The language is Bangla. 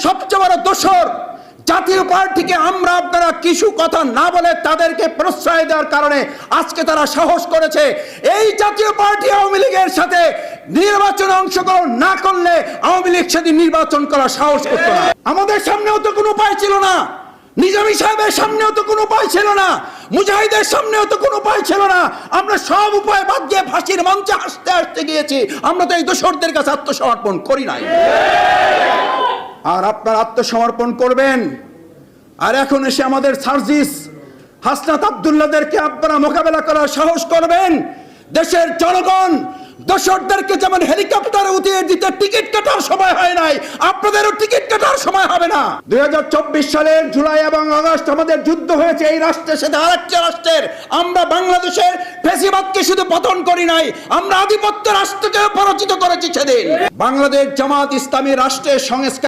সবচেয়ে বড় দোষর জাতীয় পার্টিকে আমরা আপনারা কিছু কথা না বলে তাদেরকে প্রশ্রয় দেওয়ার কারণে আজকে তারা সাহস করেছে এই জাতীয় পার্টি আওয়ামী লীগের সাথে নির্বাচনে অংশগ্রহণ না করলে আওয়ামী লীগ সেদিন নির্বাচন করার সাহস করত না। আমাদের সামনেও তো কোনো উপায় ছিল না, নিজামী সাহেবের সামনেও তো কোনো উপায় ছিল না, মুজাহিদের সামনেও তো কোনো উপায় ছিল না। আমরা সব উপায় বাদ দিয়ে ফাঁসির মঞ্চে হাসতে গিয়েছি। আমরা তো এই দোষরদের কাছে আত্মসমর্পণ করি নাই। আর আপনারা আত্মসমর্পণ করবেন, আর এখন এসে আমাদের সার্জিস হাসনাত আব্দুল্লাহদেরকে আপনারা মোকাবেলা করার সাহস করবেন। দেশের জনগণ দোষরদেরকে যেমন হেলিকপ্টারে উঠিয়ে দিতে টিকিট কাটার সময় হয় নাই, আপনাদেরও টিকিট কাটার সময় হবে না। 2024 সালের জুলাই এবং আগস্ট আমাদের যুদ্ধ হয়েছে এই রাষ্ট্রের সাথে আরেকটা রাষ্ট্রের। আমরা বাংলাদেশের ফ্যাসিবাদকে শুধু পতন করি নাই, আমরা আধিপত্য রাষ্ট্রকে পরাজিত করেছি সেদিন। বাংলাদেশ জামাত ইসলামী রাষ্ট্রের সংস্কার